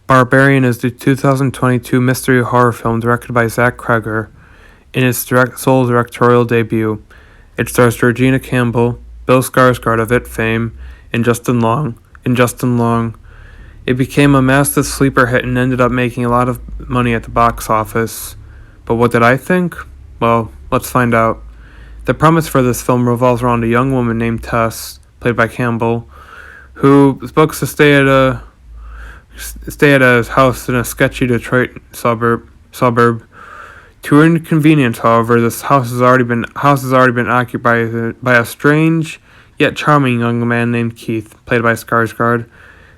Barbarian is the 2022 mystery horror film directed by Zach Kreger in its sole directorial debut. It stars Georgina Campbell, Bill Skarsgård of It fame, and Justin Long. It became a massive sleeper hit and ended up making a lot of money at the box office. But what did I think? Well, let's find out. The premise for this film revolves around a young woman named Tess, played by Campbell, who is booked to stay at a house in a sketchy Detroit suburb. To her inconvenience, however, this house has already been occupied by a strange yet charming young man named Keith, played by Skarsgård,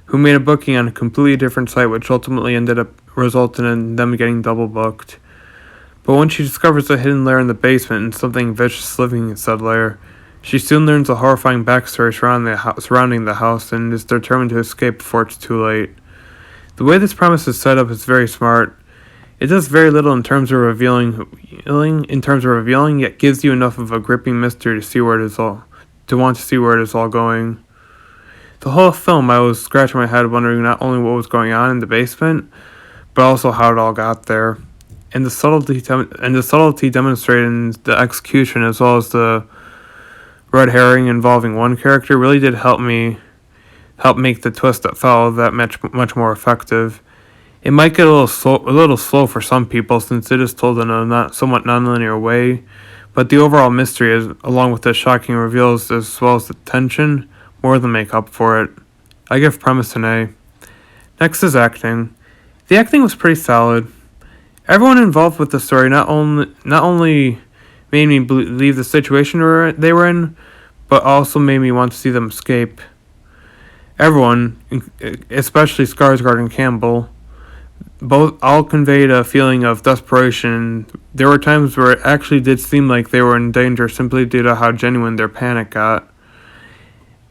who made a booking on a completely different site, which ultimately ended up resulting in them getting double booked. But when she discovers a hidden lair in the basement and something vicious living in said lair, she soon learns a horrifying backstory surrounding the house and is determined to escape before it's too late. The way this premise is set up is very smart. It does very little in terms of revealing, yet gives you enough of a gripping mystery to want to see where it is all going. The whole film, I was scratching my head wondering not only what was going on in the basement, but also how it all got there. And the subtlety demonstrated in the execution, as well as the red herring involving one character, really did help make the twist that followed that much more effective. It might get a little slow for some people, since it is told in a somewhat nonlinear way, but the overall mystery, along with the shocking reveals as well as the tension, more than make up for it. I give premise an A. Next is acting. The acting was pretty solid. Everyone involved with the story not only made me believe the situation they were in, but also made me want to see them escape. Everyone, especially Skarsgård and Campbell, all conveyed a feeling of desperation. There were times where it actually did seem like they were in danger simply due to how genuine their panic got.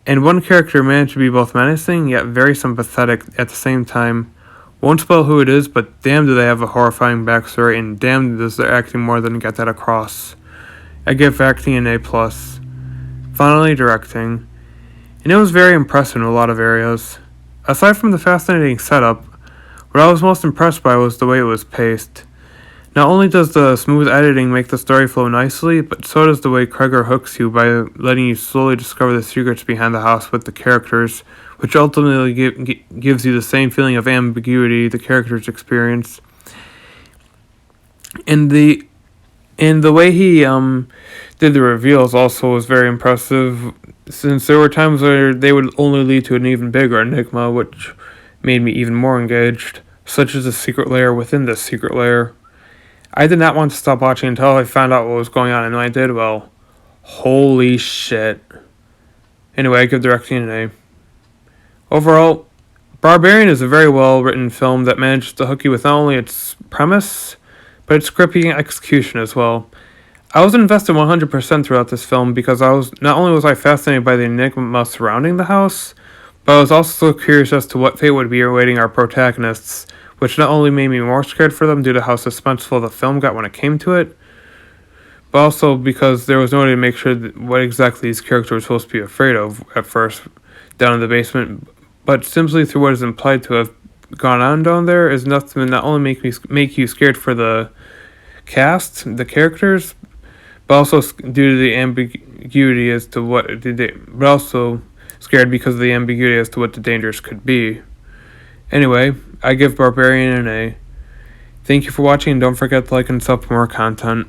And one character managed to be both menacing yet very sympathetic at the same time. Won't spoil who it is, but damn do they have a horrifying backstory, and damn does their acting more than get that across. I give acting an A+. Finally, directing. And it was very impressive in a lot of areas. Aside from the fascinating setup, what I was most impressed by was the way it was paced. Not only does the smooth editing make the story flow nicely, but so does the way Kreger hooks you by letting you slowly discover the secrets behind the house with the characters, which ultimately gives you the same feeling of ambiguity the characters experience. And the way he did the reveals also was very impressive, since there were times where they would only lead to an even bigger enigma, which made me even more engaged, such as the secret lair within this secret lair. I did not want to stop watching until I found out what was going on, and when I did, well, holy shit. Anyway, I give directing an A. Overall, Barbarian is a very well-written film that manages to hook you with not only its premise, but its gripping execution as well. I was invested 100% throughout this film because not only was I fascinated by the enigma surrounding the house, but I was also curious as to what fate would be awaiting our protagonists, which not only made me more scared for them due to how suspenseful the film got when it came to it, but also because there was no way to make sure what exactly these characters were supposed to be afraid of at first down in the basement, but simply through what is implied to have gone on down there is enough to not only make you scared for the cast, the characters, but also due to the ambiguity as to but also scared because of the ambiguity as to what the dangers could be. Anyway, I give Barbarian an A. Thank you for watching, and don't forget to like and sub for more content.